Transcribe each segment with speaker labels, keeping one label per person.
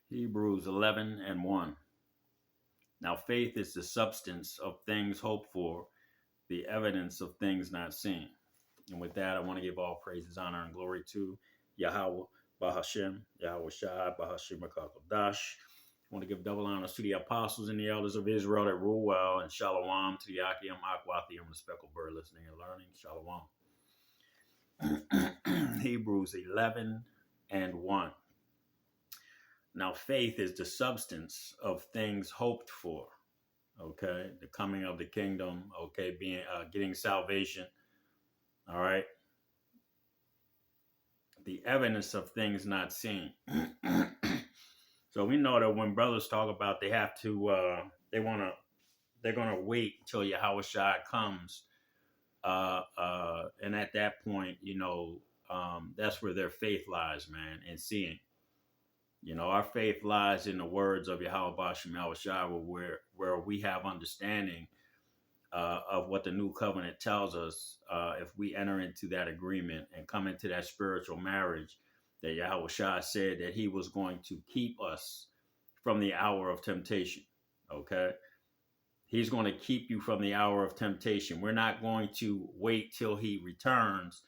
Speaker 1: Hebrews 11 and 1. Now faith is the substance of things hoped for, the evidence of things not seen. And with that, I want to give all praises, honor, and glory to Yahweh, Bahashem, Yahweh Shai, Bahashem Dash. I want to give double honors to the apostles and the elders of Israel that rule well, and shalom to the Akim, Akwathium, the speckled bird listening and learning. Shalom. Hebrews 11 and 1. Now faith is the substance of things hoped for. Okay, the coming of the kingdom. Okay, being getting salvation. All right, the evidence of things not seen. So we know that when brothers talk about they have to, they're gonna wait until Yahweh Shai comes, and at that point, that's where their faith lies, man, in seeing. Our faith lies in the words of Yahweh Bashem Yahweh Shai, where we have understanding of what the new covenant tells us. If we enter into that agreement and come into that spiritual marriage, that Yahweh Shai said that he was going to keep us from the hour of temptation. Okay. He's going to keep you from the hour of temptation. We're not going to wait till he returns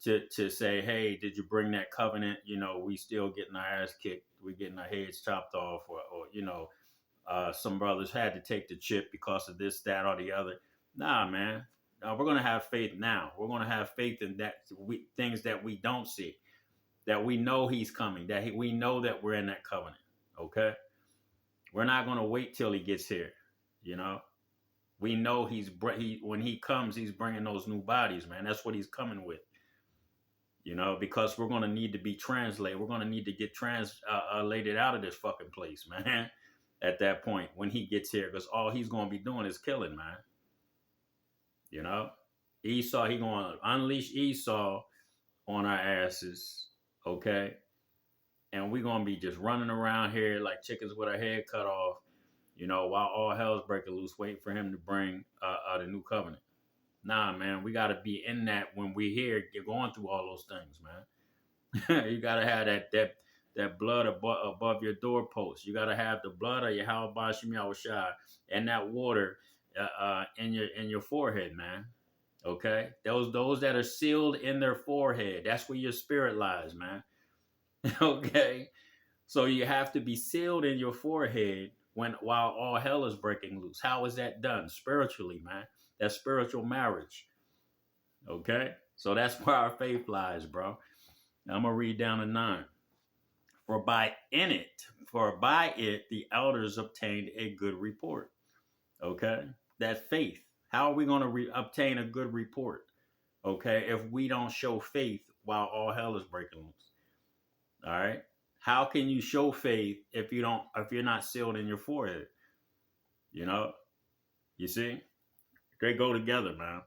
Speaker 1: to say, hey, did you bring that covenant? We still getting our ass kicked. We're getting our heads chopped off, or some brothers had to take the chip because of this, that, or the other. Nah, man. No, we're going to have faith now. We're going to have faith in things that we don't see, that we know he's coming, we know that we're in that covenant. Okay. We're not going to wait till he gets here. We know when he comes, he's bringing those new bodies, man. That's what he's coming with. Because we're going to need to be translated. We're going to need to get translated out of this fucking place, man, at that point when he gets here, because all he's going to be doing is killing, man. Esau, he going to unleash Esau on our asses, okay? And we're going to be just running around here like chickens with our head cut off, while all hell's breaking loose, waiting for him to bring the new covenant. Nah, man, we got to be in that when we're here, going through all those things, man. You got to have that blood above your doorpost. You got to have the blood of Yahweh Bashem Yahweh Shai and that water in your forehead, man. Okay? Those that are sealed in their forehead, that's where your spirit lies, man. Okay? So you have to be sealed in your forehead while all hell is breaking loose. How is that done? Spiritually, man. That's spiritual marriage. Okay? So that's where our faith lies, bro. Now I'm going to read down to 9. For by it, the elders obtained a good report. Okay? That faith. How are we going to obtain a good report? Okay? If we don't show faith while all hell is breaking loose. All right? How can you show faith if you're not sealed in your forehead? You see? They go together, man.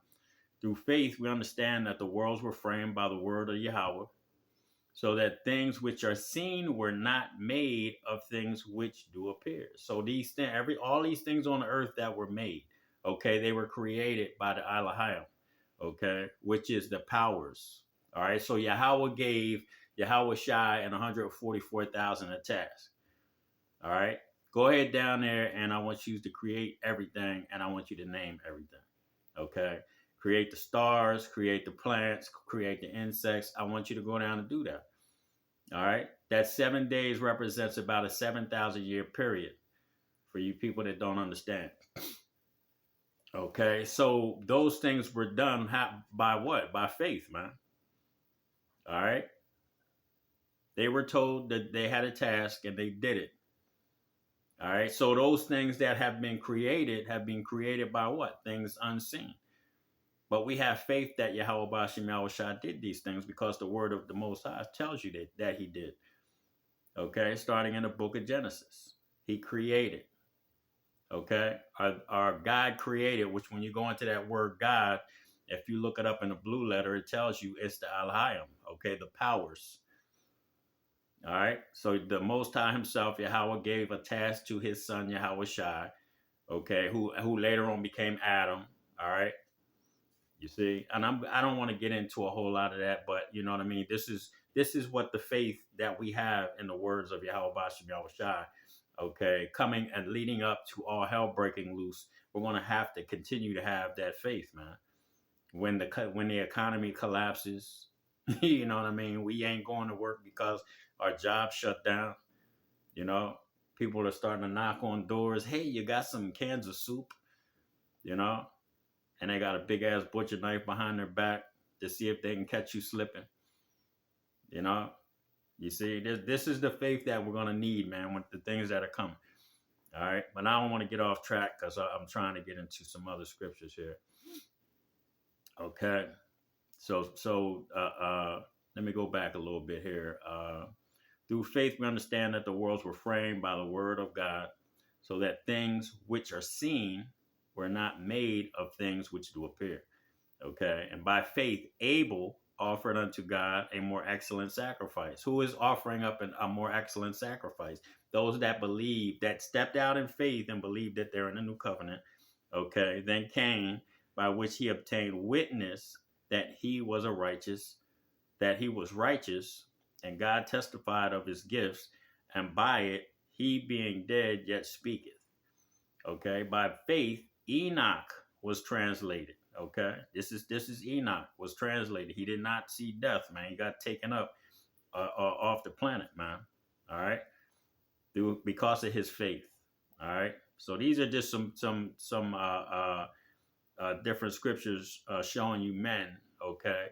Speaker 1: Through faith, we understand that the worlds were framed by the word of Yahweh, so that things which are seen were not made of things which do appear. So all these things on the earth that were made, okay, they were created by the Elohim, okay, which is the powers. All right, so Yahweh gave Yahweh Shai and 144,000 a task. All right, go ahead down there, and I want you to create everything, and I want you to name everything. Okay, create the stars, create the plants, create the insects. I want you to go down and do that. All right, that 7 days represents about a 7,000 year period for you people that don't understand. Okay, so those things were done by what? By faith, man. All right, they were told that they had a task and they did it. All right. So those things that have been created by what? Things unseen. But we have faith that Yahweh Bashem Yahweh Shai did these things because the word of the Most High tells you that he did. Okay. Starting in the book of Genesis. He created. Okay. Our God created, which when you go into that word God, if you look it up in the blue letter, it tells you it's the Elohim. Okay. The powers. All right. So the Most High himself, Yahweh, gave a task to his son, Yahweh Shai, okay, who later on became Adam. All right. You see, and I don't want to get into a whole lot of that, but you know what I mean? This is This is what the faith that we have in the words of Yahweh Bashim Yahushai, okay, coming and leading up to all hell breaking loose. We're going to have to continue to have that faith, man. When the economy collapses, you know what I mean? We ain't going to work because our job shut down. You know, people are starting to knock on doors. Hey, you got some cans of soup? You know, and they got a big ass butcher knife behind their back to see if they can catch you slipping. You know, you see, this is the faith that we're gonna need, man, with the things that are coming. All right, but I don't want to get off track because I'm trying to get into some other scriptures here. Okay, so let me go back a little bit here. Through faith, we understand that the worlds were framed by the word of God, so that things which are seen were not made of things which do appear. Okay. And by faith, Abel offered unto God a more excellent sacrifice. Who is offering up a more excellent sacrifice? Those that believe, that stepped out in faith and believed that they're in a new covenant. Okay. Then Cain, by which he obtained witness that he was righteous, and God testified of his gifts, and by it he being dead yet speaketh. Okay. By faith, Enoch was translated. Okay, this is Enoch was translated. He did not see death, man. He got taken up off the planet, man. All right, because of his faith. All right. So these are just some different scriptures showing you men, okay,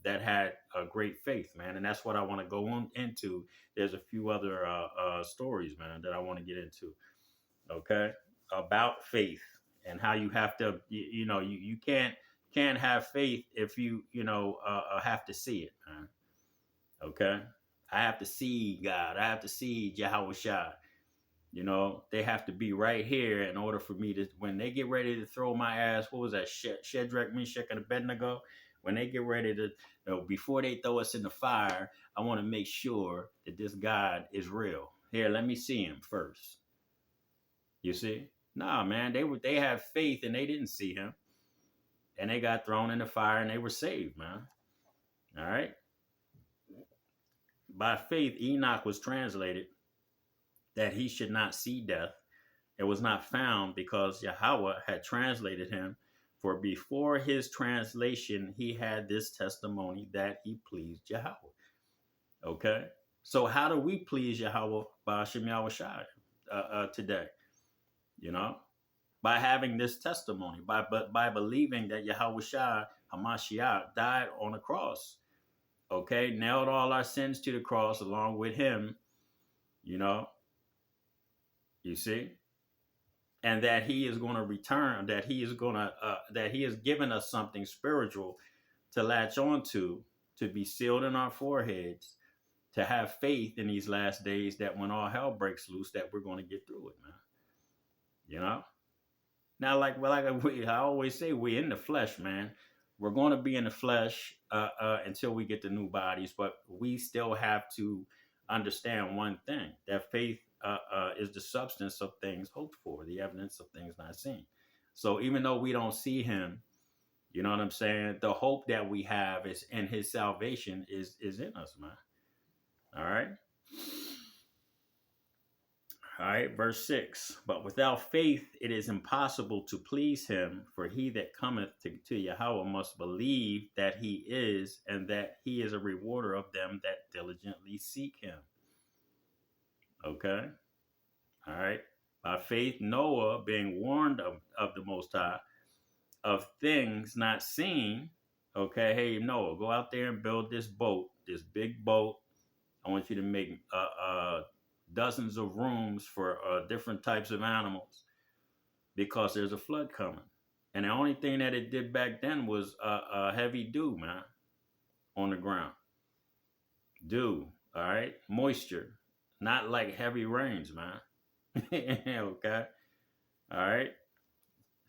Speaker 1: that had a great faith, man, and that's what I want to go on into. There's a few other stories, man, that I want to get into. Okay, about faith and how you have to, you can't have faith if you have to see it, man. Okay, I have to see God. I have to see Yahweh Shai. They have to be right here in order for me to, when they get ready to throw my ass, what was that, Shadrach, Meshach, and Abednego? When they get ready to, before they throw us in the fire, I want to make sure that this God is real. Here, let me see him first. You see? Nah, man, they had faith and they didn't see him. And they got thrown in the fire and they were saved, man. All right. By faith, Enoch was translated that he should not see death. It was not found because Yahweh had translated him. For before his translation, he had this testimony that he pleased Yahweh. Okay. So how do we please Yahweh by Hashem Yahweh Shai today? By having this testimony, by believing that Yahweh Shai Hamashiach died on the cross, okay, nailed all our sins to the cross along with him, you see, and that he is going to return, that he has given us something spiritual to latch on to be sealed in our foreheads, to have faith in these last days that when all hell breaks loose, that we're going to get through it, man. Now, like I always say, we're in the flesh, man. We're going to be in the flesh until we get the new bodies, but we still have to understand one thing, that faith is the substance of things hoped for, the evidence of things not seen. So even though we don't see him, you know what I'm saying, the hope that we have is in his salvation is in us, man. All right. All right, verse 6. But without faith, it is impossible to please him, for he that cometh to Yahweh must believe that he is, and that he is a rewarder of them that diligently seek him. Okay. All right. By faith, Noah, being warned of the Most High, of things not seen. Okay. Hey, Noah, go out there and build this boat, this big boat. I want you to make dozens of rooms for different types of animals, because there's a flood coming. And the only thing that it did back then was heavy dew, man, on the ground. Dew, all right? Moisture, not like heavy rains, man. Okay? All right?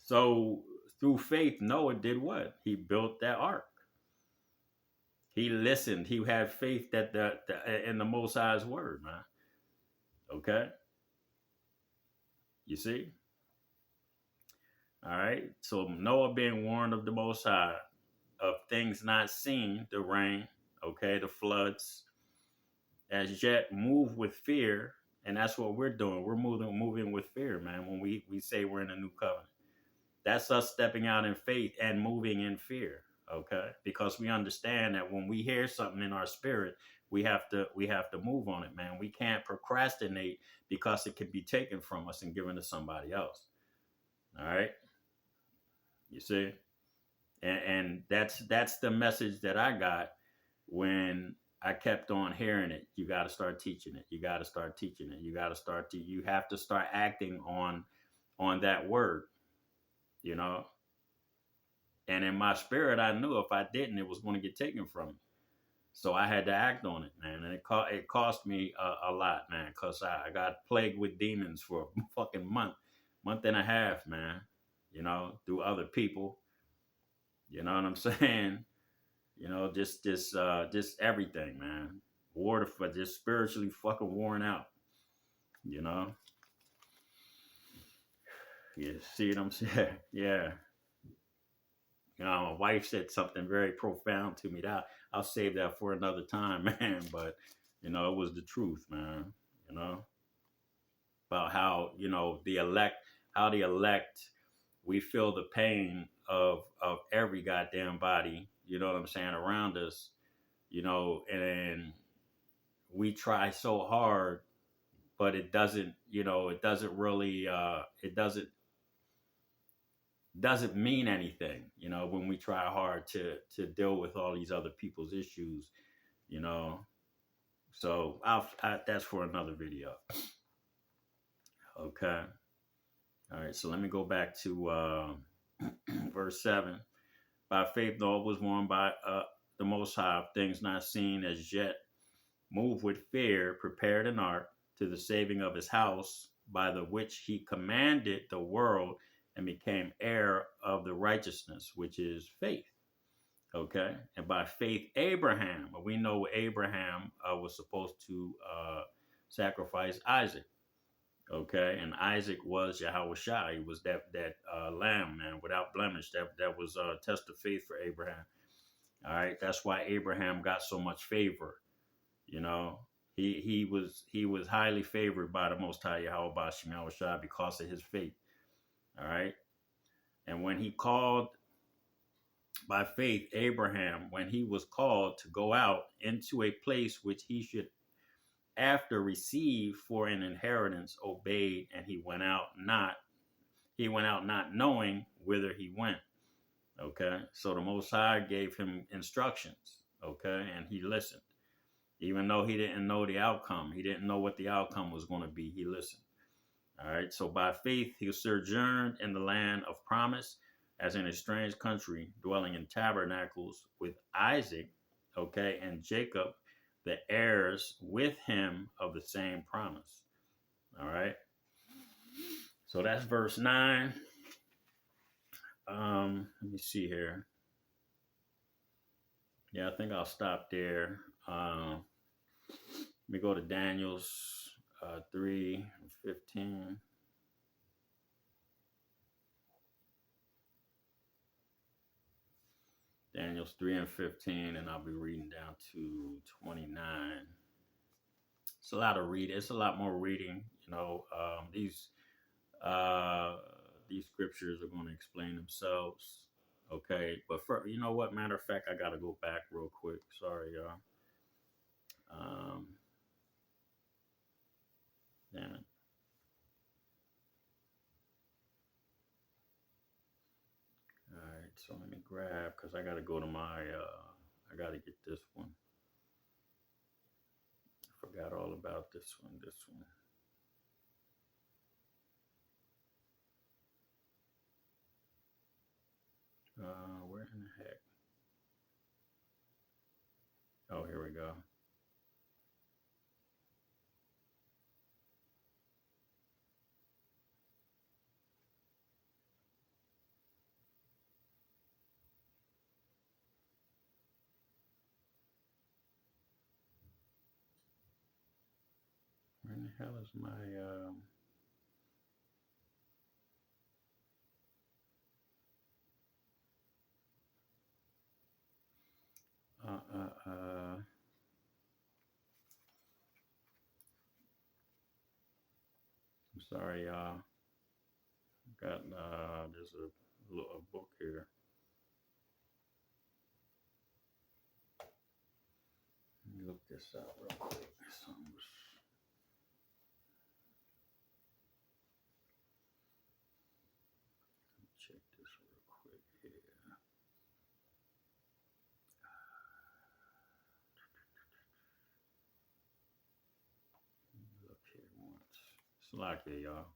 Speaker 1: So through faith, Noah did what? He built that ark. He listened. He had faith that in the Most High's word, man. Okay? You see? All right. So Noah being warned of the Most High, of things not seen, the rain, okay, the floods, as yet move with fear, and that's what we're doing. We're moving with fear, man. When we say we're in a new covenant, that's us stepping out in faith and moving in fear. Okay, because we understand that when we hear something in our spirit, we have to move on it, man. We can't procrastinate because it can be taken from us and given to somebody else. All right, you see, and that's the message that I got when I kept on hearing it. You got to start teaching it. You got to start teaching it. You got to start. You have to start acting on that word. You know, and in my spirit, I knew if I didn't, it was going to get taken from me. So I had to act on it, man. And it cost me a lot, man, because I got plagued with demons for a fucking month and a half, man. You know, through other people. You know what I'm saying? You know, just everything, man. War for just spiritually fucking worn out. You know. You see what I'm saying? Yeah. You know, my wife said something very profound to me. That I'll save that for another time, man. But you know, it was the truth, man. You know, about how how the elect, we feel the pain of every goddamn body. You know what I'm saying, around us. You know, and we try so hard, but it doesn't. You know, it doesn't really. It doesn't mean anything, you know, when we try hard to deal with all these other people's issues, you know. So that's for another video. Okay. All right. So let me go back to verse 7. By faith, Noah was warned by the Most High of things not seen as yet, moved with fear, prepared an ark to the saving of his house, by the which he commanded the world and became heir of the righteousness, which is faith. Okay. And by faith, Abraham, we know Abraham was supposed to sacrifice Isaac. Okay. And Isaac was Yahweh Shai. He was that lamb, man, without blemish. That was a test of faith for Abraham. All right. That's why Abraham got so much favor. You know, he was highly favored by the Most High Yahweh Bashim Yahweh Shai because of his faith. All right. And when he called, by faith, Abraham, when he was called to go out into a place which he should after receive for an inheritance, obeyed, and he went out not knowing whither he went. Okay. So the Most High gave him instructions. Okay. And he listened. Even though he didn't know the outcome, he didn't know what the outcome was going to be. He listened. All right. So by faith, he sojourned in the land of promise, as in a strange country, dwelling in tabernacles with Isaac, okay, and Jacob, the heirs with him of the same promise. All right. So that's verse 9. Let me see here. Yeah, I think I'll stop there. Let me go to Daniel's 3:15. Daniel's 3:15, and I'll be reading down to 29. It's a lot of reading. It's a lot more reading. You know, these scriptures are going to explain themselves. Okay, but you know what? Matter of fact, I got to go back real quick. Sorry, y'all. Damn it. All right, so let me grab, because I got to go to my. I got to get this one. I forgot all about this one. This one. Where in the heck? Oh, here we go. Where in the hell is my Sorry, y'all. Got there's a book here. Let me look this up real quick. Check this real quick here. Look here once. It's like it, y'all.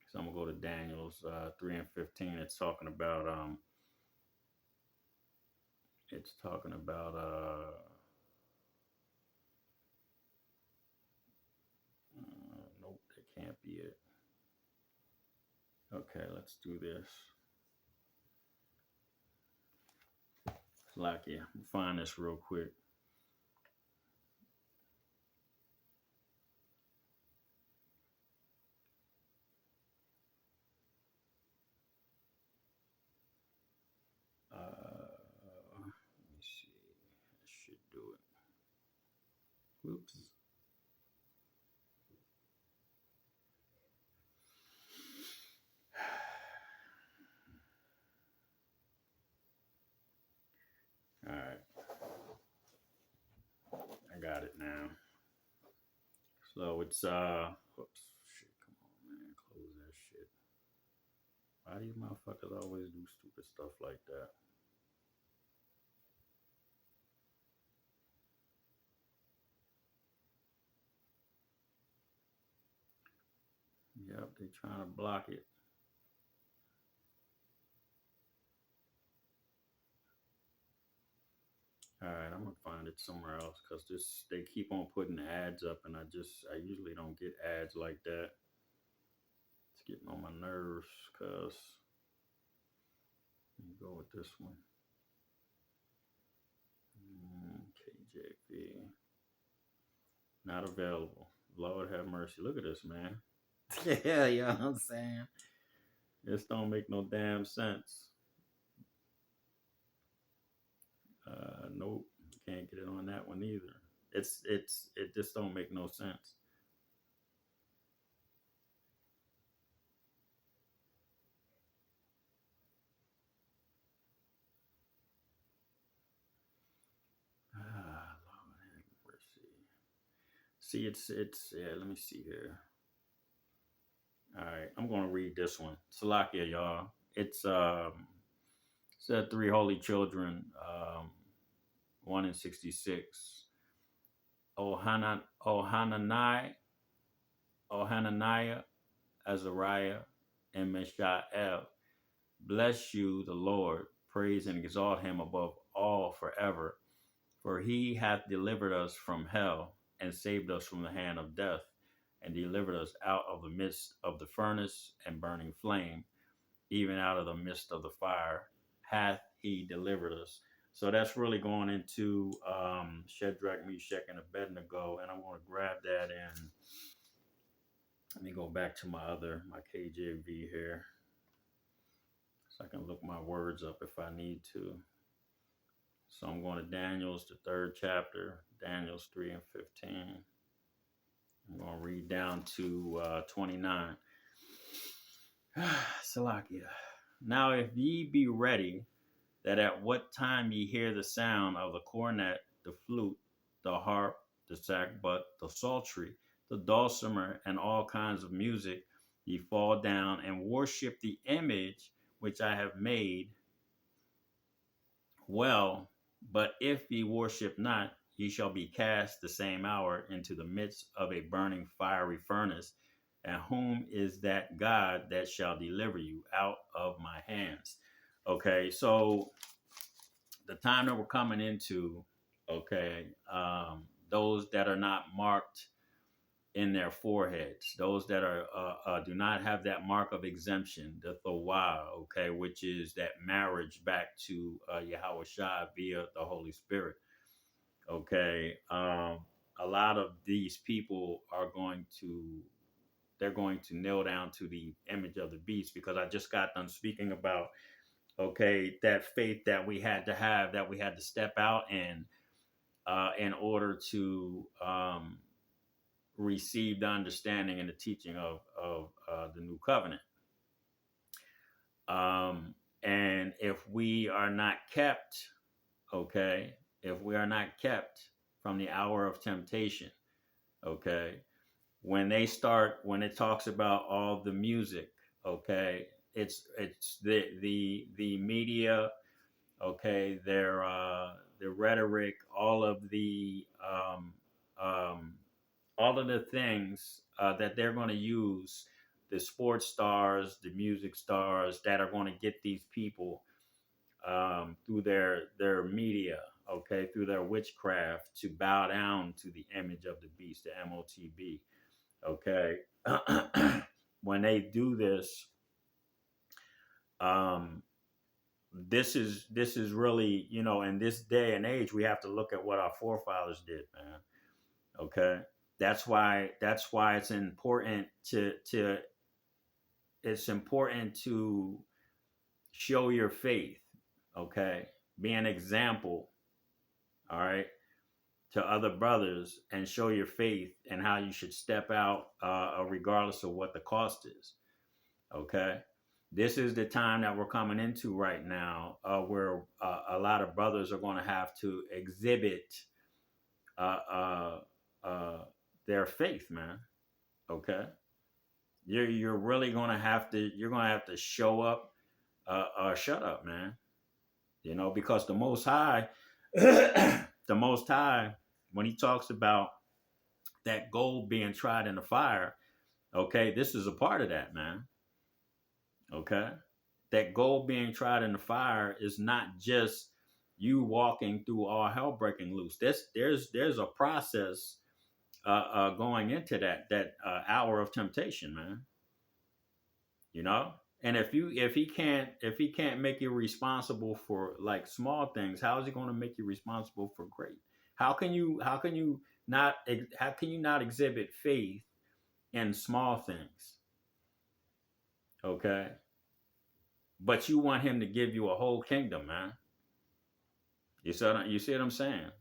Speaker 1: So I'm gonna go to Daniel's 3:15. It's talking about nope, that can't be it. Okay, let's do this. Slacky, find this real quick. Let me see. I should do it. Oops. All right. I got it now. So it's oops, shit, come on, man, close that shit. Why do you motherfuckers always do stupid stuff like that? Yep, they trying to block it. All right, I'm gonna find it somewhere else because this they keep on putting ads up, and I usually don't get ads like that. It's getting on my nerves. Cause let me go with this one. KJV not available. Lord have mercy. Look at this, man. Yeah, you know what I'm saying. This don't make no damn sense. Nope, can't get it on that one either. It just don't make no sense. Lord have mercy. See, it's yeah. Let me see here. All right, I'm gonna read this one. Salakia, y'all. It's said three holy children. 1 and 66. Ohananiah, Azariah, and Mishael. Bless you, the Lord. Praise and exalt him above all forever. For he hath delivered us from hell and saved us from the hand of death and delivered us out of the midst of the furnace and burning flame, even out of the midst of the fire hath he delivered us. So that's really going into Shadrach, Meshach, and Abednego. And I'm going to grab that and let me go back to my KJV here so I can look my words up if I need to. So I'm going to Daniel's, the third chapter, Daniel's 3:15. I'm going to read down to 29. Salakia. Now, if ye be ready, that at what time ye hear the sound of the cornet, the flute, the harp, the sackbut, the psaltery, the dulcimer, and all kinds of music, ye fall down and worship the image which I have made. Well, but if ye worship not, ye shall be cast the same hour into the midst of a burning fiery furnace. And whom is that God that shall deliver you out of my hands? Okay, so the time that we're coming into, okay, those that are not marked in their foreheads, those that are do not have that mark of exemption, the Thawah, okay, which is that marriage back to Yahweh Shai via the Holy Spirit, okay. A lot of these people are they're going to kneel down to the image of the beast because I just got done speaking about okay that faith that we had to have, that we had to step out in order to receive the understanding and the teaching of the new covenant. And if we are not kept, okay, if we are not kept from the hour of temptation, okay, when it talks about all the music, okay, it's the media, okay, their rhetoric, um, all of the things that they're going to use, the sports stars, the music stars that are going to get these people through their media, okay, through their witchcraft to bow down to the image of the beast, the MOTB, okay. When they do this, um, this is really, in this day and age, we have to look at what our forefathers did, man. Okay, that's why it's important to show your faith. Okay, be an example. All right, to other brothers and show your faith and how you should step out, regardless of what the cost is. Okay, this is the time that we're coming into right now, where a lot of brothers are going to have to exhibit uh, uh, uh, their faith, man. Okay, you're really gonna have to show up, shut up, man. Because the Most High, the Most High, when He talks about that gold being tried in the fire, okay, this is a part of that, man. Okay, that gold being tried in the fire is not just you walking through all hell breaking loose. There's a process going into that hour of temptation, man. you know and if he can't make you responsible for like small things, how is he going to make you responsible for great? How can you not exhibit faith in small things? Okay, but you want him to give you a whole kingdom, man. You see what I'm saying?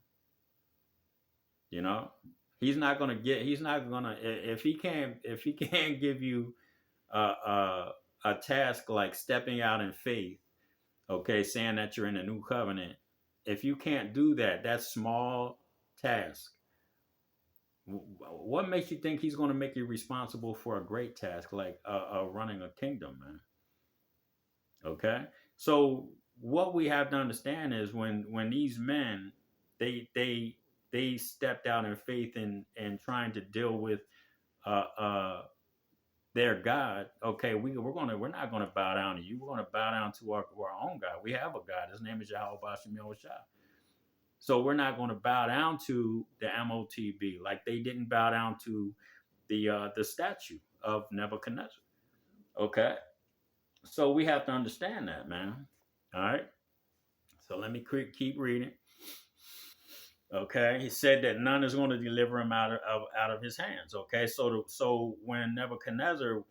Speaker 1: you know he's not gonna if he can't give you a task like stepping out in faith, okay, saying that you're in a new covenant. If you can't do that small task, what makes you think he's going to make you responsible for a great task like running a kingdom, man? Okay, so what we have to understand is when these men they stepped out in faith and trying to deal with uh, uh, their God. Okay, we're not gonna bow down to you. We're gonna bow down to our own God. We have a God. His name is Yahweh Bashem Yahushua. So we're not gonna bow down to the MOTB like they didn't bow down to the statue of Nebuchadnezzar. Okay, so we have to understand that, man. All right. So let me keep reading. Okay, he said that none is going to deliver him out of his hands. Okay, so when Nebuchadnezzar,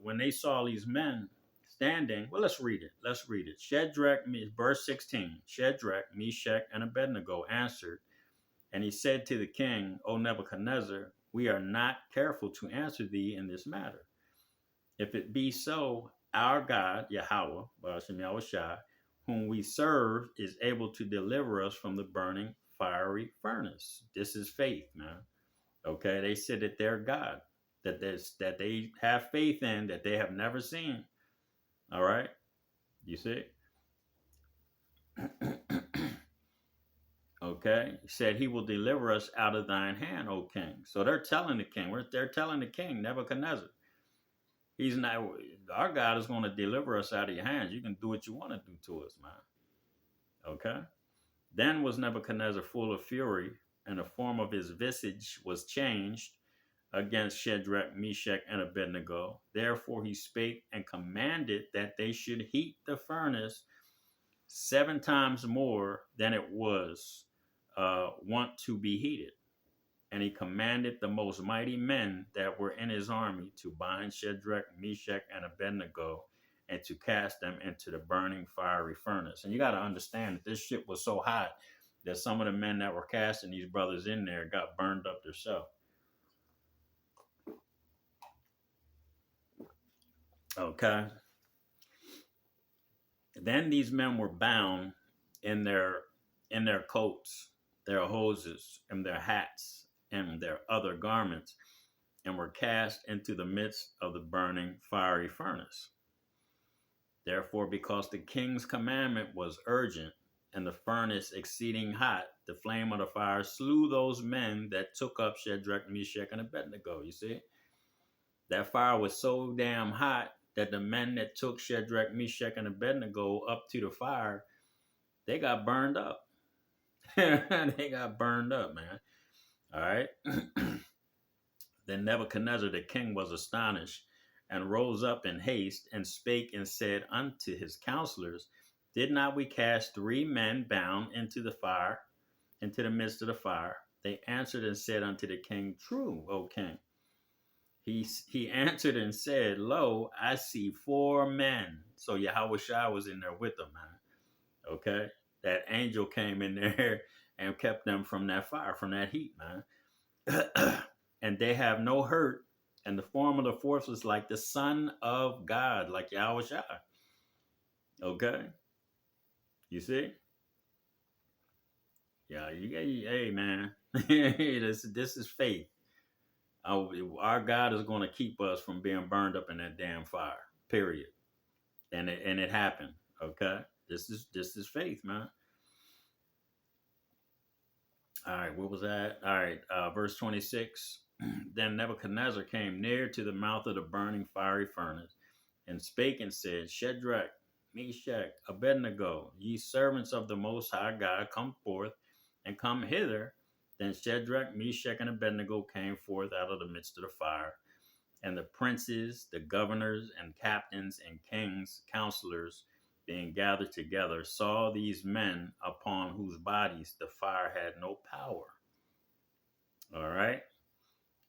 Speaker 1: when they saw these men standing, well, let's read it. Shadrach, verse 16. Shadrach, Meshach, and Abednego answered, and he said to the king, O Nebuchadnezzar, we are not careful to answer thee in this matter. If it be so, our God, Yahweh, Ba'ashem Yahushua, whom we serve, is able to deliver us from the burning fiery furnace. This is faith, man. Okay, they said that their God, that they have faith in, that they have never seen. All right, you see. Okay, he said he will deliver us out of thine hand, O king. So they're telling the king, Nebuchadnezzar, he's not. Our God is going to deliver us out of your hands. You can do what you want to do to us, man. Okay. Then was Nebuchadnezzar full of fury, and the form of his visage was changed against Shadrach, Meshach, and Abednego. Therefore he spake and commanded that they should heat the furnace 7 times more than it was wont to be heated. And he commanded the most mighty men that were in his army to bind Shadrach, Meshach, and Abednego and to cast them into the burning fiery furnace. And you got to understand that this shit was so hot that some of the men that were casting these brothers in there got burned up themselves. Okay. Then these men were bound in their coats, their hoses, and their hats, and their other garments, and were cast into the midst of the burning fiery furnace. Therefore, because the king's commandment was urgent, and the furnace exceeding hot, the flame of the fire slew those men that took up Shadrach, Meshach, and Abednego. You see, that fire was so damn hot that the men that took Shadrach, Meshach, and Abednego up to the fire, they got burned up. They got burned up, man. All right. Then Nebuchadnezzar the king was astonished and rose up in haste and spake and said unto his counselors, did not we cast 3 men bound into the fire, into the midst of the fire? They answered and said unto the king, true, O king. He answered and said, lo, I see 4 men. So Yahweh Shai was in there with them, man. Okay. That angel came in there and kept them from that fire, from that heat, man. And they have no hurt. And the form of the fourth was like the Son of God, like Yahweh Shai. Okay. You see? Yeah, hey, man. this is faith. Our God is going to keep us from being burned up in that damn fire. Period. And it happened. Okay. This is faith, man. All right, what was that? All right, verse 26. Then Nebuchadnezzar came near to the mouth of the burning fiery furnace and spake and said, Shadrach, Meshach, Abednego, ye servants of the Most High God, come forth and come hither. Then Shadrach, Meshach, and Abednego came forth out of the midst of the fire. And the princes, the governors, and captains, and kings, counselors, being gathered together, saw these men upon whose bodies the fire had no power. All right.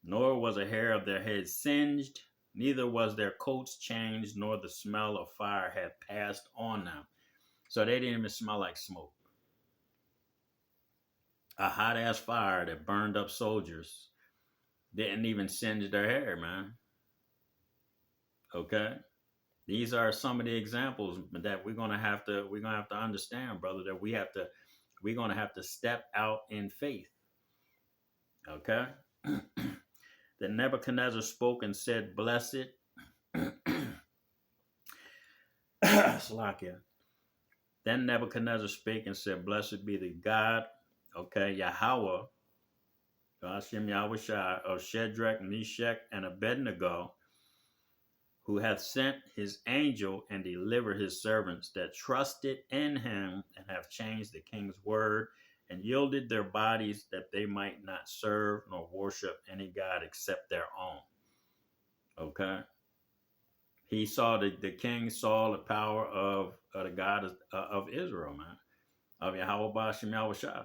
Speaker 1: Nor was a hair of their heads singed, neither was their coats changed, nor the smell of fire had passed on them. So they didn't even smell like smoke. A hot ass fire that burned up soldiers didn't even singe their hair, man. Okay. These are some of the examples that we're gonna have to understand, brother, that we're gonna have to step out in faith. Okay. Then Nebuchadnezzar spoke and said, blessed Slakia. Then Nebuchadnezzar spake and said, blessed be the God, okay, Yahweh, Hashem Yahweh Shai, of Shadrach, Meshach, and Abednego, who hath sent his angel and delivered his servants that trusted in him and have changed the king's word and yielded their bodies that they might not serve nor worship any God except their own. Okay. He saw the king saw the power of the God of Israel, man, of Yahweh Bashim Yahweh Shai.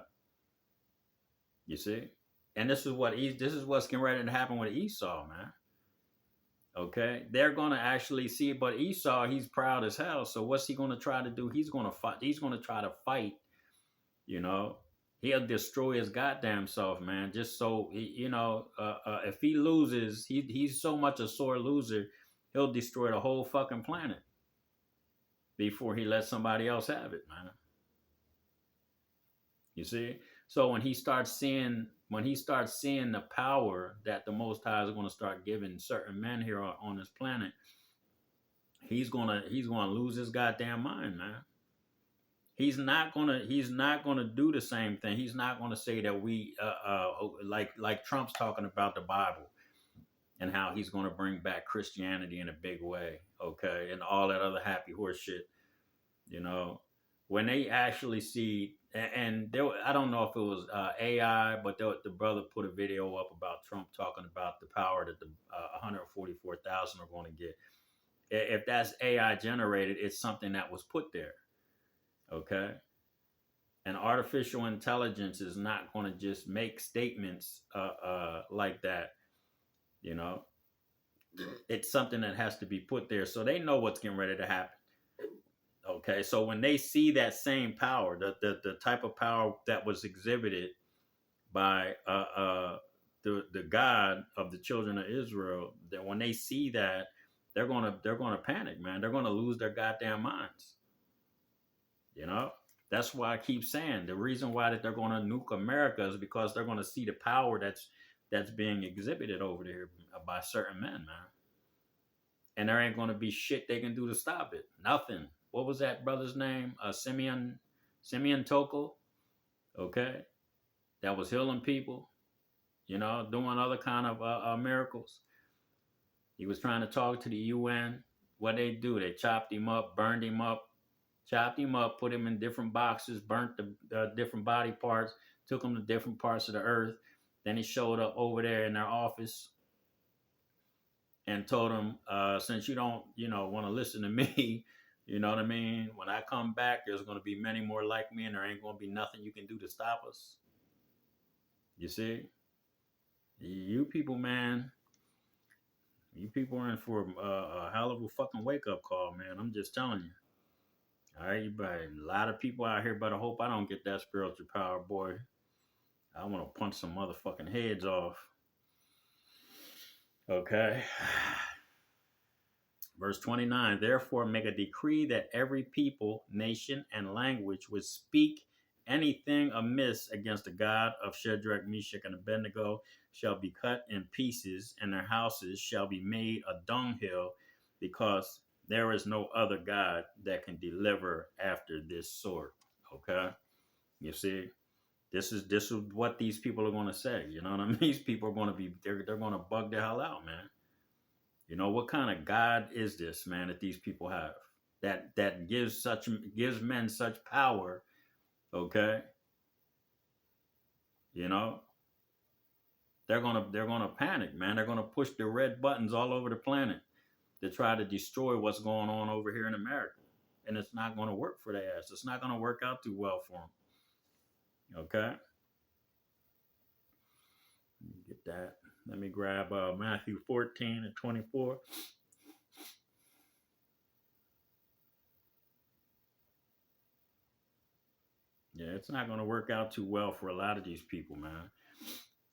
Speaker 1: You see? And this is what's getting ready to happen with Esau, man. Okay, they're going to actually see it, but Esau, he's proud as hell. So what's he going to try to do? He's going to fight. He's going to try to fight. You know, he'll destroy his goddamn self, man. Just so if he loses, he's so much a sore loser, he'll destroy the whole fucking planet before he lets somebody else have it, man. You see? So when he starts seeing the power that the Most High is going to start giving certain men here on this planet, he's gonna lose his goddamn mind, man. He's not gonna do the same thing. He's not gonna say that we like Trump's talking about the Bible and how he's gonna bring back Christianity in a big way, okay, and all that other happy horse shit. You know, when they actually see. And there, I don't know if it was AI, but the brother put a video up about Trump talking about the power that the 144,000 are going to get. If that's AI generated, it's something that was put there. Okay. And artificial intelligence is not going to just make statements like that. You know, it's something that has to be put there. So they know what's getting ready to happen. Okay, so when they see that same power, the type of power that was exhibited by the God of the children of Israel, that when they see that, they're gonna panic, man. They're gonna lose their goddamn minds. You know, that's why I keep saying the reason why that they're gonna nuke America is because they're gonna see the power that's being exhibited over there by certain men, man. And there ain't gonna be shit they can do to stop it. Nothing. What was that brother's name? Simeon Toko. Okay, that was healing people. You know, doing other kind of miracles. He was trying to talk to the UN. What they do? They chopped him up, burned him up, chopped him up, put him in different boxes, burnt the different body parts, took him to different parts of the earth. Then he showed up over there in their office and told them, since you don't, want to listen to me, you know what I mean? When I come back, there's going to be many more like me, and there ain't going to be nothing you can do to stop us. You see? You people, man, you people are in for a hell of a fucking wake-up call, man. I'm just telling you. All right, a lot of people out here better hope I don't get that spiritual power, boy. I want to punch some motherfucking heads off. Okay. Verse 29, therefore make a decree that every people, nation, and language would speak anything amiss against the God of Shadrach, Meshach, and Abednego shall be cut in pieces, and their houses shall be made a dunghill, because there is no other God that can deliver after this sort. Okay? You see? This is what these people are going to say. You know what I mean? These people are going to be, they're going to bug the hell out, man. You know, what kind of God is this, man, that these people have that gives men such power? Okay. You know, they're gonna panic, man. They're gonna push the red buttons all over the planet to try to destroy what's going on over here in America. And it's not gonna work for their ass. It's not gonna work out too well for them. Okay. Get that. Let me grab Matthew 14 and 24. Yeah, it's not going to work out too well for a lot of these people, man.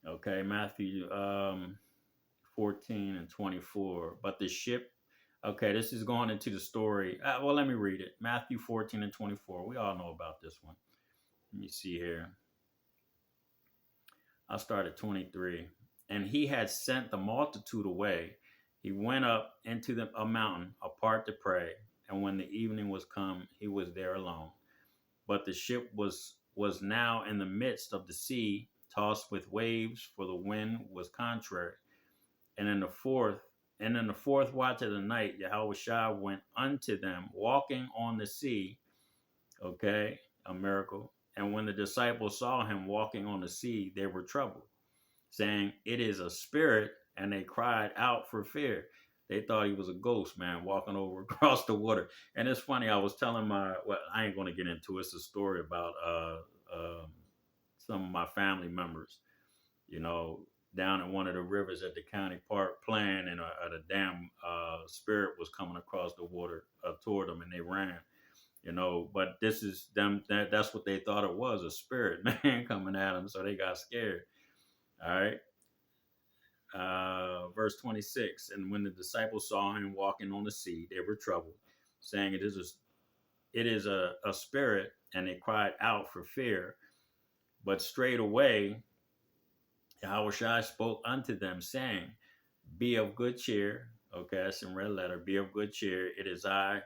Speaker 1: Okay, Matthew 14 and 24. But the ship, okay, this is going into the story. Well, let me read it. Matthew 14 and 24. We all know about this one. Let me see here. I'll start at 23. And he had sent the multitude away. He went up into a mountain apart to pray. And when the evening was come, he was there alone. But the ship was now in the midst of the sea, tossed with waves, for the wind was contrary. And in the fourth watch of the night, Yahushua went unto them, walking on the sea. Okay, a miracle. And when the disciples saw him walking on the sea, they were troubled, saying, "It is a spirit," and they cried out for fear. They thought he was a ghost, man, walking over across the water. And it's funny, I was telling I ain't going to get into it. It's a story about some of my family members, you know, down in one of the rivers at the county park playing, and a damn spirit was coming across the water toward them, and they ran. You know, but this is them. That's what they thought it was, a spirit, man, coming at them. So they got scared. All right. Verse 26. And when the disciples saw him walking on the sea, they were troubled, saying, it is a spirit, and they cried out for fear. But straightway Yahushua spoke unto them, saying, be of good cheer. Okay, that's in red letter. Be of good cheer. It is I.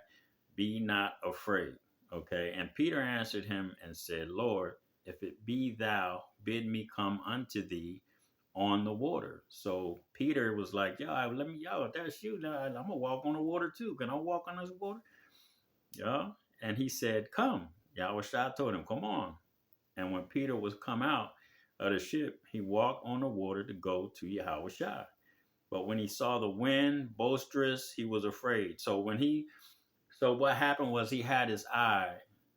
Speaker 1: Be not afraid. Okay. And Peter answered him and said, Lord, if it be thou, bid me come unto thee on the water. So Peter was like, if that's you, I'm gonna walk on the water too. Can I walk on this water? Yeah. And he said, come. Yahushua told him, come on. And when Peter was come out of the ship, he walked on the water to go to Yahushua. But when he saw the wind boisterous, he was afraid. So what happened was he had his eye,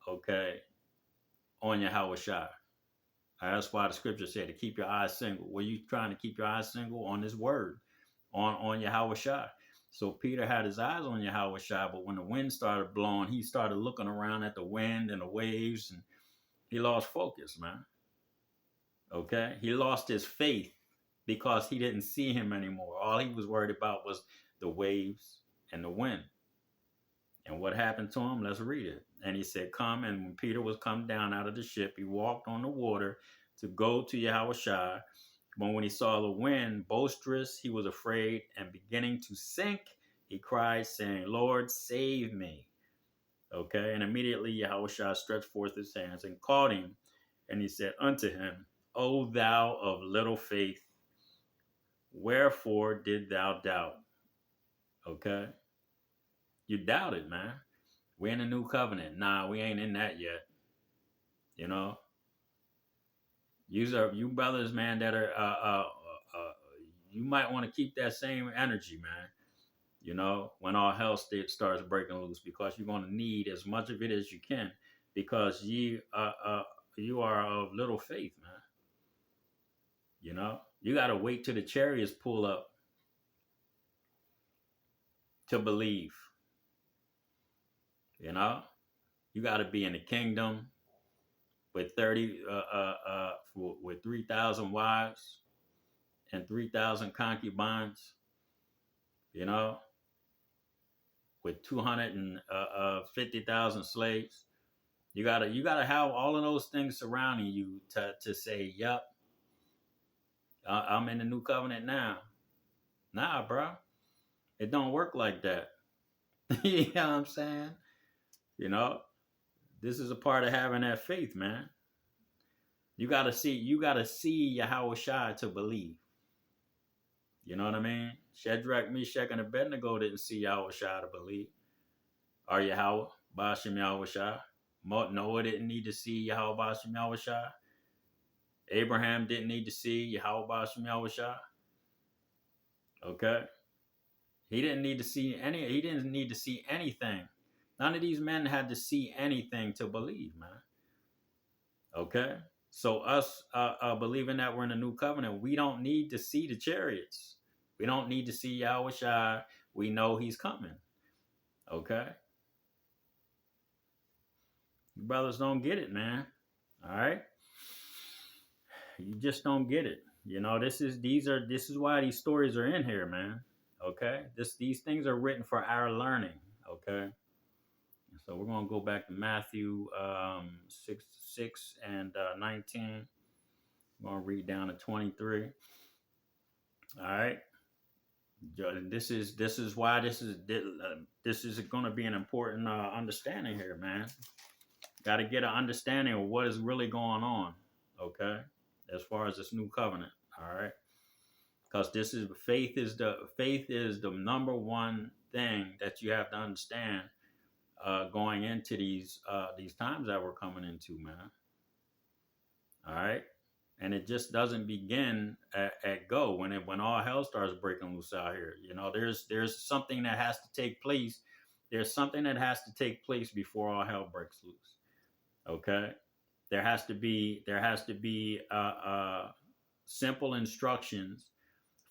Speaker 1: okay, on Yahushua. That's why the scripture said to keep your eyes single. Were you trying to keep your eyes single on this word, on Yahushua? So Peter had his eyes on Yahushua, but when the wind started blowing, he started looking around at the wind and the waves, and he lost focus, man. Okay? He lost his faith because he didn't see him anymore. All he was worried about was the waves and the wind. And what happened to him? Let's read it. And he said, come. And when Peter was come down out of the ship, he walked on the water to go to Yahushua. But when he saw the wind boisterous, he was afraid, and beginning to sink, he cried, saying, Lord, save me. Okay. And immediately Yahushua stretched forth his hands and caught him. And he said unto him, O thou of little faith, wherefore did thou doubt? Okay. You doubted, man. We're in a new covenant. Nah, we ain't in that yet. You know, you brothers, man, that are you might want to keep that same energy, man. You know, when all hell starts breaking loose, because you're going to need as much of it as you can, because you are of little faith, man. You know, you got to wait till the chariots pull up to believe. You know, you got to be in the kingdom with 3,000 wives and 3,000 concubines, you know, with 250,000 slaves. You gotta have all of those things surrounding you to say, yep, I'm in the new covenant now. Nah, bro, it don't work like that. You know what I'm saying? You know, this is a part of having that faith, man. You gotta see Yahweh Shai to believe. You know what I mean? Shadrach, Meshach, and Abednego didn't see Yahweh Shai to believe. Or Yahweh, Bashim Yahweh Shai. Noah didn't need to see Yahweh Bashim Yahweh Shai. Abraham didn't need to see Yahweh Bashim Yahweh Shai. Okay? He didn't need to see anything. None of these men had to see anything to believe, man. Okay? So us believing that we're in a new covenant, we don't need to see the chariots. We don't need to see Yahweh Shai. We know he's coming. Okay? You brothers don't get it, man. All right? You just don't get it. You know, this is why these stories are in here, man. Okay? These things are written for our learning. Okay? So we're going to go back to Matthew 6 and 19. We're going to read down to 23. All right. This is why this is going to be an important understanding here, man. Got to get an understanding of what is really going on, okay, as far as this new covenant. All right, because faith is the number one thing that you have to understand going into these times that we're coming into, man. All right. And it just doesn't begin at go when all hell starts breaking loose out here. You know, there's something that has to take place. There's something that has to take place before all hell breaks loose. Okay, there has to be simple instructions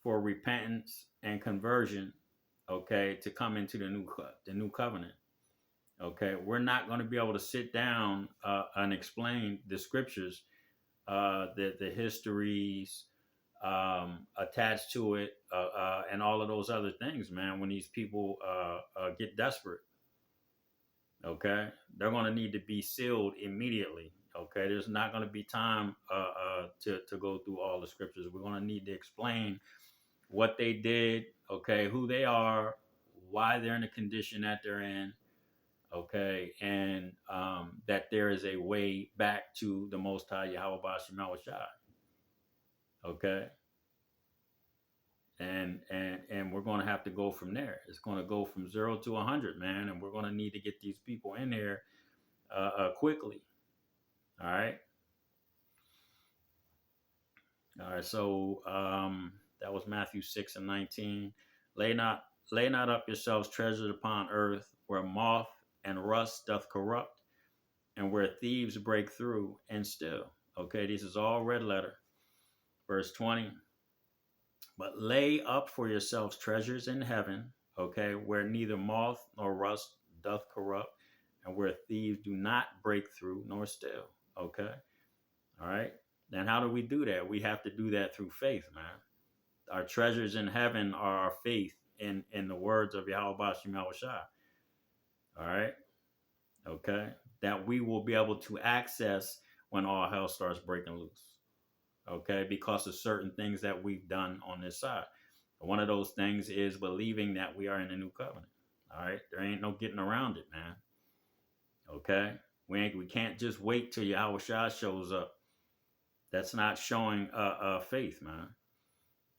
Speaker 1: for repentance and conversion. Okay, to come into the new covenant. Okay, we're not going to be able to sit down and explain the scriptures. The histories attached to it, and all of those other things, man. When these people get desperate, okay, they're going to need to be sealed immediately. Okay, there's not going to be time to go through all the scriptures. We're going to need to explain what they did, okay, who they are, why they're in the condition that they're in. Okay, and that there is a way back to the Most High Yahweh Bashim Yahweh Shai. Okay, and we're going to have to go from there. It's going to go from 0 to 100, man, and we're going to need to get these people in here quickly. All right. So that was Matthew 6 and 19. Lay not up yourselves treasures upon earth, where moth and rust doth corrupt, and where thieves break through and steal. Okay, this is all red letter. Verse 20. But lay up for yourselves treasures in heaven, okay, where neither moth nor rust doth corrupt, and where thieves do not break through nor steal. Okay, all right. Then how do we do that? We have to do that through faith, man. Our treasures in heaven are our faith in the words of Yahweh Shemel Shai. All right. Okay. That we will be able to access when all hell starts breaking loose. Okay. Because of certain things that we've done on this side. One of those things is believing that we are in a new covenant. All right. There ain't no getting around it, man. Okay. We can't just wait till Yahweh Shai shows up. That's not showing faith, man.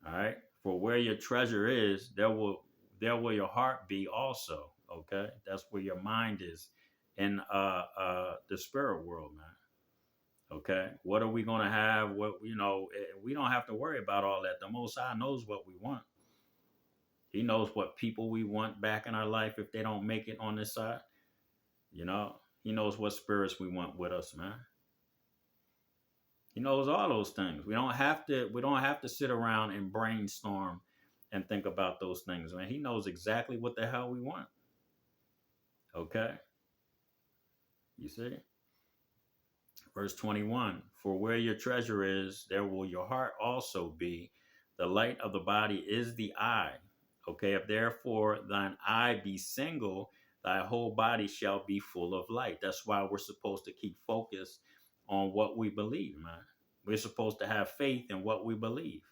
Speaker 1: All right. For where your treasure is, there will your heart be also. Okay. That's where your mind is in the spirit world, man. Okay. What are we going to have? What, we don't have to worry about all that. The Most High knows what we want. He knows what people we want back in our life if they don't make it on this side. He knows what spirits we want with us, man. He knows all those things. We don't have to sit around and brainstorm and think about those things, man. He knows exactly what the hell we want. Okay? You see? Verse 21, for where your treasure is, there will your heart also be. The light of the body is the eye. Okay, if therefore thine eye be single, thy whole body shall be full of light. That's why we're supposed to keep focused on what we believe, man. We're supposed to have faith in what we believe.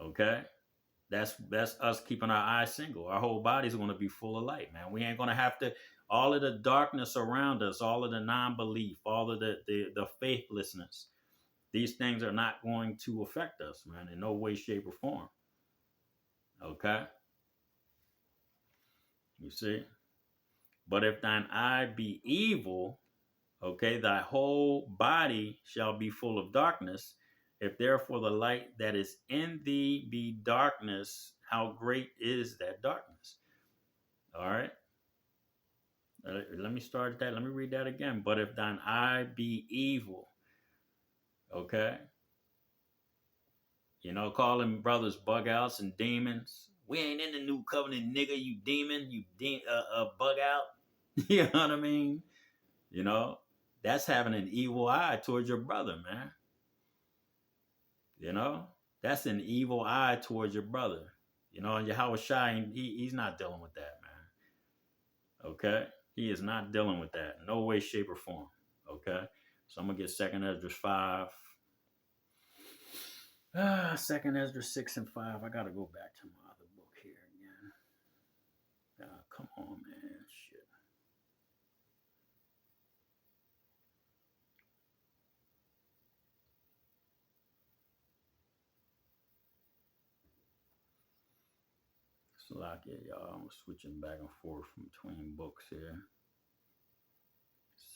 Speaker 1: Okay? That's us keeping our eyes single. Our whole body's going to be full of light, man. We ain't going to have to, all of the darkness around us, all of the non-belief, all of the faithlessness, these things are not going to affect us, man, in no way, shape, or form. Okay? You see? But if thine eye be evil, okay, thy whole body shall be full of darkness. If therefore the light that is in thee be darkness, how great is that darkness? All right. Let me start that. Let me read that again. But if thine eye be evil, okay, calling brothers bug outs and demons. We ain't in the new covenant, nigga. You demon, bug out. You know what I mean? That's having an evil eye towards your brother, man. That's an evil eye towards your brother. And Yahweh Shai, he's not dealing with that, man. Okay? He is not dealing with that. No way, shape, or form. Okay? So I'm going to get 2nd Esdras 5. 2nd Esdras 6 and 5. I got to go back to my other book here again. Come on, man. Shit. Salakia, y'all. I'm switching back and forth between books here.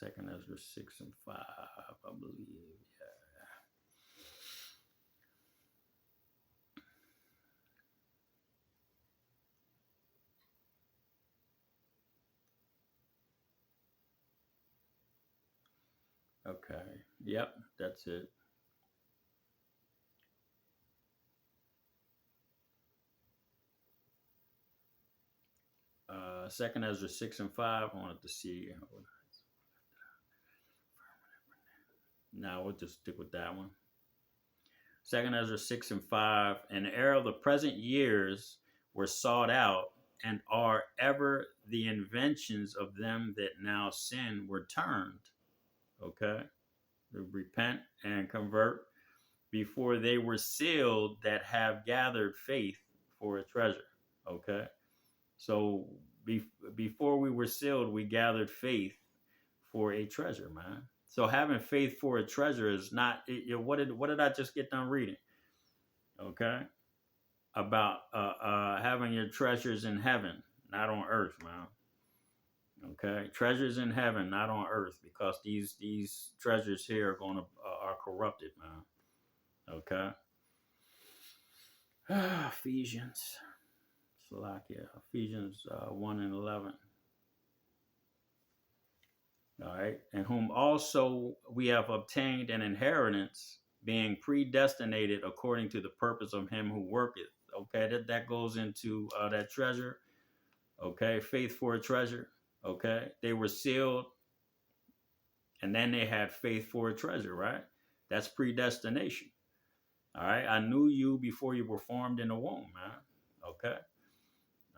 Speaker 1: 2nd Esdras 6 and 5, I believe. Yeah. Okay. Yep, that's it. 2nd Esdras 6 and 5. I wanted to see. Now we'll just stick with that one. 2nd Esdras 6 and 5. And the era of the present years were sought out, and are ever the inventions of them that now sin were turned. Okay? Repent and convert before they were sealed that have gathered faith for a treasure. Okay? So before we were sealed, we gathered faith for a treasure, man. So having faith for a treasure is not. What did I just get done reading? Okay, about having your treasures in heaven, not on earth, man. Okay, treasures in heaven, not on earth, because these treasures here are corrupted, man. Okay. Ephesians. Salakia. Ephesians 1 and 11. All right. And whom also we have obtained an inheritance, being predestinated according to the purpose of him who worketh. Okay. That goes into that treasure. Okay. Faith for a treasure. Okay. They were sealed, and then they had faith for a treasure, right? That's predestination. All right. I knew you before you were formed in the womb, man. Okay.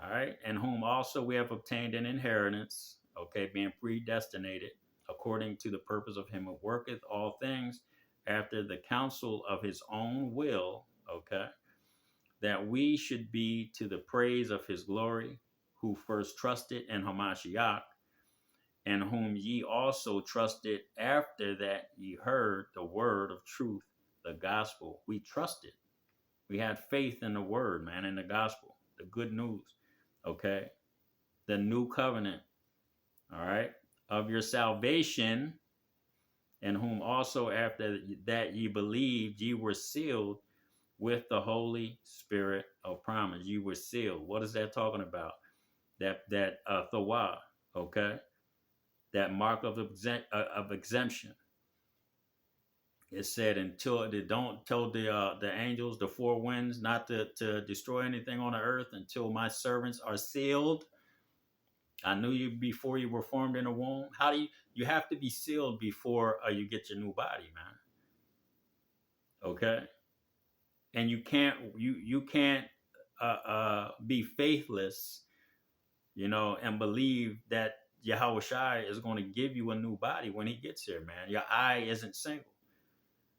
Speaker 1: All right. And whom also we have obtained an inheritance, okay, being predestinated according to the purpose of him who worketh all things after the counsel of his own will, okay, that we should be to the praise of his glory, who first trusted in Hamashiach, and whom ye also trusted after that ye heard the word of truth, the gospel. We trusted. We had faith in the word, man, in the gospel, the good news, okay? The new covenant, all right, of your salvation, in whom also after that ye believed, ye were sealed with the Holy Spirit of promise. You were sealed. What is that talking about? That thawah, okay? That mark of exemption. It said until they don't tell the angels, the four winds, not to destroy anything on the earth until my servants are sealed. I knew you before you were formed in the womb. How do you have to be sealed before you get your new body, man? Okay, and you can't be faithless, and believe that Yahweh Shai is going to give you a new body when he gets here, man. Your eye isn't single.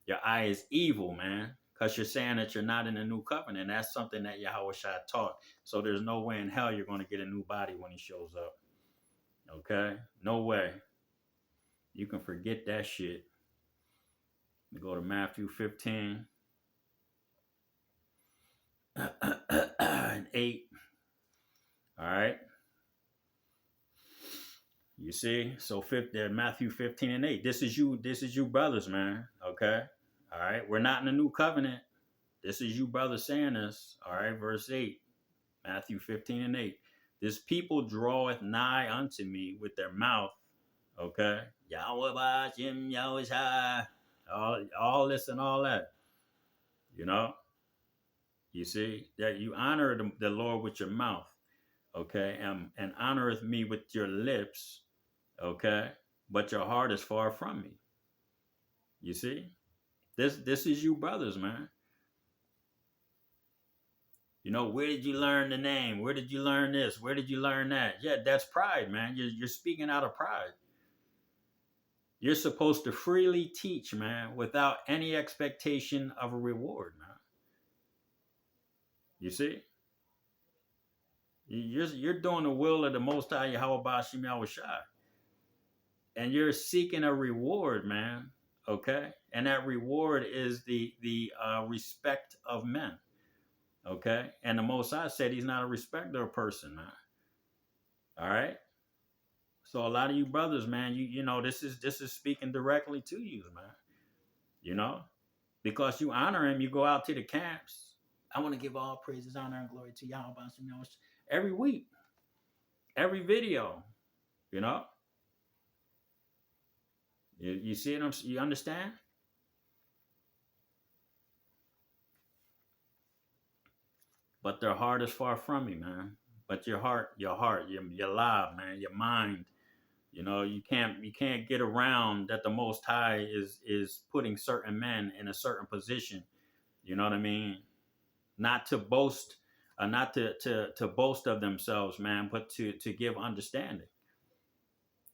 Speaker 1: Your eye is evil, man, because you're saying that you're not in the new covenant. That's something that Yahweh Shai taught. So there's no way in hell you're going to get a new body when he shows up. Okay? No way. You can forget that shit. We go to Matthew 15 and 8. All right? You see? So Matthew 15 and 8. This is you brothers, man. Okay? All right? We're not in the new covenant. This is you brothers saying this. All right? Verse 8. Matthew 15 and 8. This people draweth nigh unto me with their mouth. Okay? Yahweh Bashim, Yahweh Shai. All this and all that. You see? That you honor the Lord with your mouth. Okay? And honoreth me with your lips. Okay? But your heart is far from me. You see? This is you brothers, man. Where did you learn the name? Where did you learn this? Where did you learn that? Yeah, that's pride, man. You're speaking out of pride. You're supposed to freely teach, man, without any expectation of a reward, man. You see? You're doing the will of the Most High Yahweh Bashim Yahweh Shai. And you're seeking a reward, man. Okay? And that reward is the respect of men. Okay? And the Most High said he's not a respecter of person, man. All right? So a lot of you brothers, man, this is speaking directly to you, man. Because you honor him, you go out to the camps. I want to give all praises, honor, and glory to Yahweh every week, every video. You see it? You understand? But their heart is far from me, man. But your heart, your life, man, your mind. You can't get around that the Most High is putting certain men in a certain position. You know what I mean? Not to boast, not to boast of themselves, man, but to give understanding.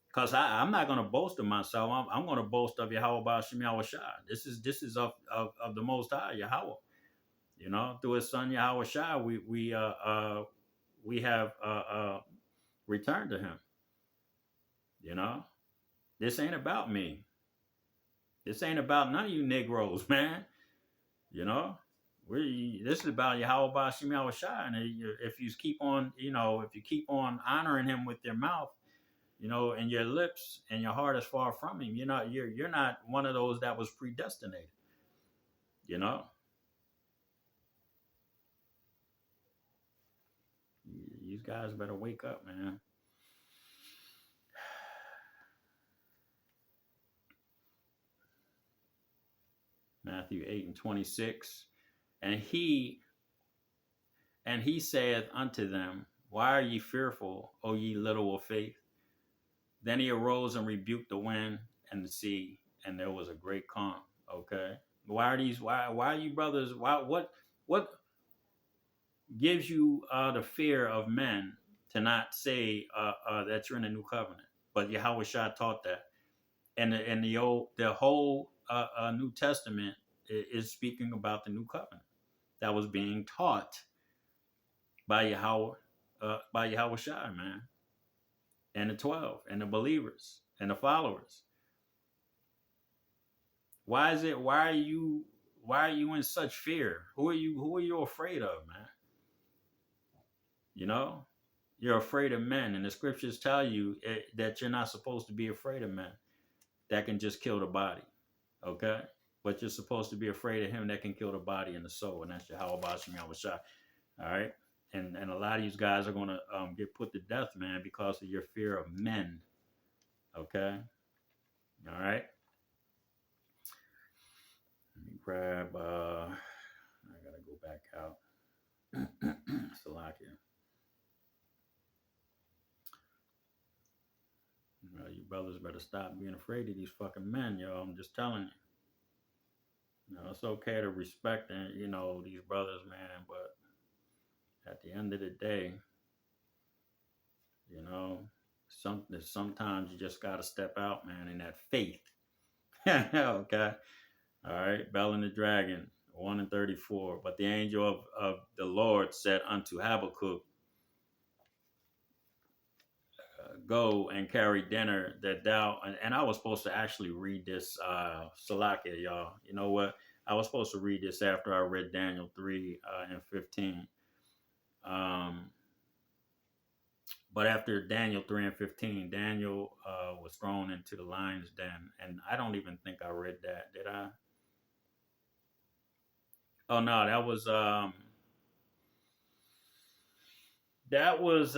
Speaker 1: Because I'm not going to boast of myself. I'm going to boast of Yahweh Bashim Yahweh Shai. This is of the Most High Yahweh. Through His Son Yahweh Shai, we have returned to Him. This ain't about me. This ain't about none of you Negroes, man. This is about Yahweh Bashim Yahweh Shai. And if you keep on honoring him with your mouth, and your lips and your heart is far from him, you're not one of those that was predestinated. These guys better wake up, man. Matthew 8 and 26. And he saith unto them, why are ye fearful, O ye little of faith? Then he arose and rebuked the wind and the sea, and there was a great calm. Okay. Why are you brothers? What gives you the fear of men to not say that you're in a new covenant. But Yahweh Shah taught that, and the whole New Testament is speaking about the new covenant that was being taught by Yahweh Shai, man, and the 12 and the believers and the followers. Why is it? Why are you in such fear? Who are you afraid of, man? You know, you're afraid of men, and the scriptures tell you that you're not supposed to be afraid of men that can just kill the body. Okay, but you're supposed to be afraid of him that can kill the body and the soul, and that's Yahweh Bashim Yahweh Shai. All right. And a lot of these guys are going to get put to death, man, because of your fear of men. Okay. All right. Let me grab, I got to go back out. Salakia. Well, you brothers better stop being afraid of these fucking men, yo. I'm just telling you. You know, it's okay to respect, and these brothers, man, but at the end of the day, you know, sometimes you just got to step out, man, in that faith. Okay. All right. Bell and the Dragon, 1 and 34. But the angel of the Lord said unto Habakkuk, go and carry dinner that thou, and I was supposed to actually read this, Salakia, y'all. You know what? I was supposed to read this after I read Daniel 3 and 15. But after Daniel 3 and 15, Daniel was thrown into the lion's den. And I don't even think I read that. Did I? Oh, no, that was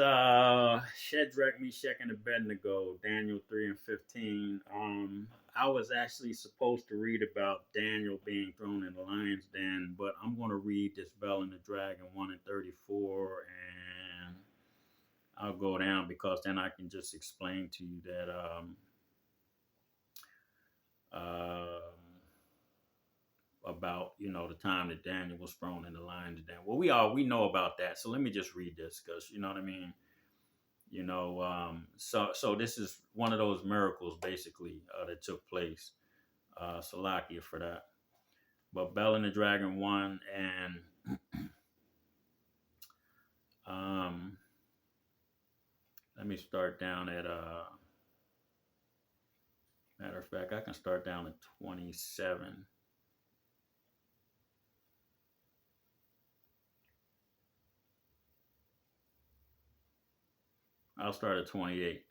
Speaker 1: Shadrach, Meshach, and Abednego, Daniel 3 and 15. I was actually supposed to read about Daniel being thrown in the lion's den, but I'm going to read this Bell and the Dragon 1 and 34, and I'll go down because then I can just explain to you that about the time that Daniel was thrown in the lion's den. Well, we know about that, so let me just read this because you know what I mean. So this is one of those miracles basically that took place. Salakia for that. But Bell and the Dragon won, and let me start down at matter of fact, I can start down at 27. I'll start at 28.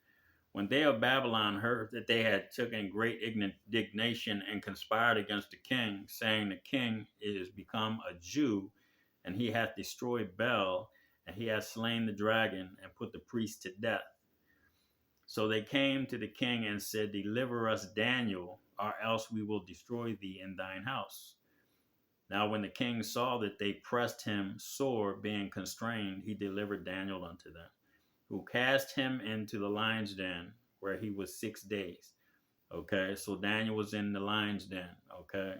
Speaker 1: When they of Babylon heard that they had taken great indignation and conspired against the king, saying the king is become a Jew, and he hath destroyed Bel, and he hath slain the dragon, and put the priest to death. So they came to the king and said, deliver us Daniel, or else we will destroy thee in thine house. Now when the king saw that they pressed him sore, being constrained, he delivered Daniel unto them, who cast him into the lion's den, where he was 6 days. Okay, so Daniel was in the lion's den. Okay,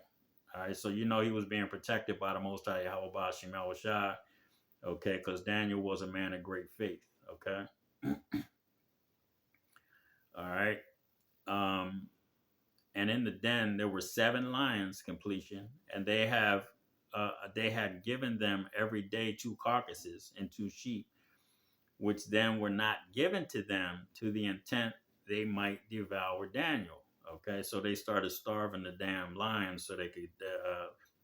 Speaker 1: all right, so he was being protected by the Most High Yahweh Bashim Yahweh Shai. Okay, because Daniel was a man of great faith. Okay, all right. And in the den there were 7 lions, completion, and they had given them every day 2 carcasses and 2 sheep, which then were not given to them to the intent they might devour Daniel. Okay, so they started starving the damn lions so they could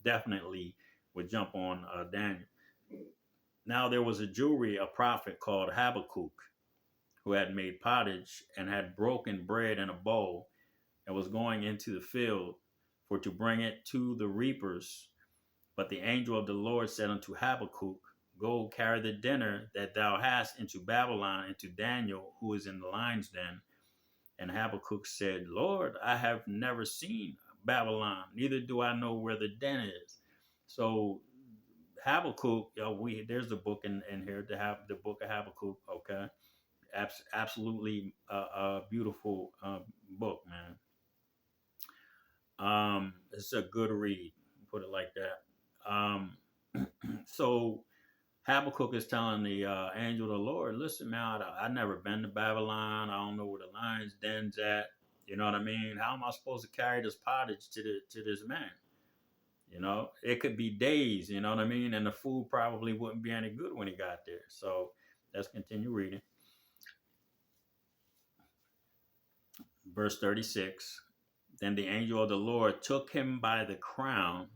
Speaker 1: definitely would jump on Daniel. Now there was a Jewry, a prophet called Habakkuk, who had made pottage and had broken bread in a bowl and was going into the field for to bring it to the reapers. But the angel of the Lord said unto Habakkuk, go carry the dinner that thou hast into Babylon, into Daniel, who is in the lion's den. And Habakkuk said, Lord, I have never seen Babylon, neither do I know where the den is. So Habakkuk, there's the book in here, to have the book of Habakkuk. Okay, absolutely a beautiful book, man. It's a good read, put it like that. So Habakkuk is telling the angel of the Lord, listen, man, I never been to Babylon. I don't know where the lion's den's at. You know what I mean? How am I supposed to carry this pottage to this man? You know, it could be days, you know what I mean? And the food probably wouldn't be any good when he got there. So let's continue reading. Verse 36. Then the angel of the Lord took him by the crown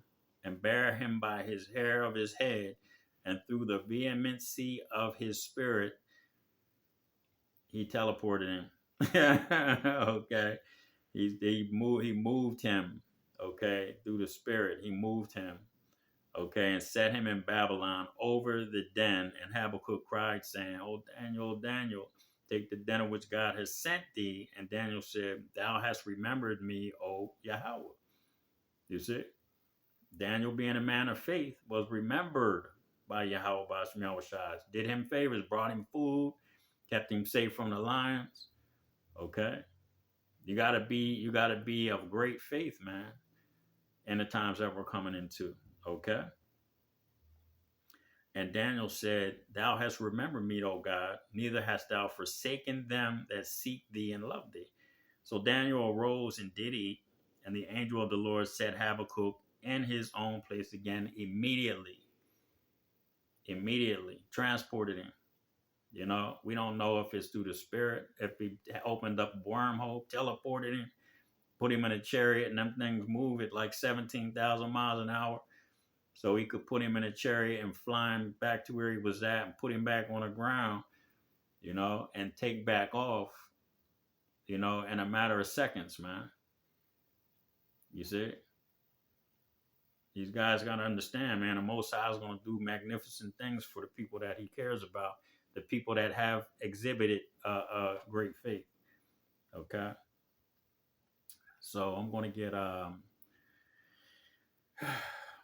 Speaker 1: and bare him by his hair of his head, and through the vehemency of his spirit, he teleported him. Okay. He moved him, okay, through the spirit. He moved him, okay, and set him in Babylon over the den. And Habakkuk cried, saying, O Daniel, take the den of which God has sent thee. And Daniel said, Thou hast remembered me, O Yahweh. You see? Daniel, being a man of faith, was remembered by Yahweh Basham Yahushua, did him favors, brought him food, kept him safe from the lions. Okay? You gotta be of great faith, man, in the times that we're coming into. Okay? And Daniel said, Thou hast remembered me, O God, neither hast thou forsaken them that seek thee and love thee. So Daniel arose and did eat, and the angel of the Lord set Habakkuk in his own place again immediately. Transported him. You know, we don't know if it's through the spirit, if he opened up a wormhole, teleported him, put him in a chariot, and them things move at like 17,000 miles an hour. So he could put him in a chariot and fly him back to where he was at and put him back on the ground, you know, and take back off, you know, in a matter of seconds, man. You see? These guys got to understand, man, the Most High is going to do magnificent things for the people that he cares about, the people that have exhibited great faith. Okay? So I'm going to get, let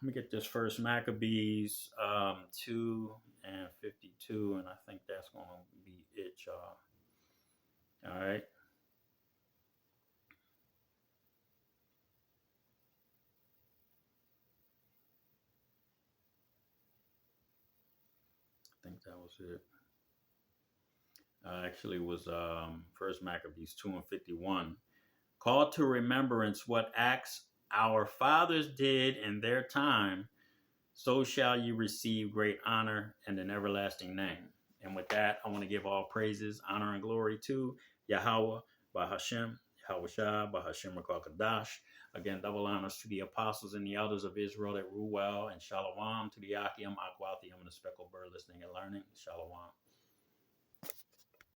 Speaker 1: me get this first Maccabees 2 and 52, and I think that's going to be it, y'all. All right? I think that was it. Actually, it was First Maccabees 2 and 51. Call to remembrance what acts our fathers did in their time, so shall you receive great honor and an everlasting name. And with that, I want to give all praises, honor, and glory to Yahweh, Bahashem, Yahweh Shah, Bahashem Rakakadash. Again, double honors to the apostles and the elders of Israel that rule well, and shalom to the Akim, Akwathium, and the speckled bird listening and learning. Shalom.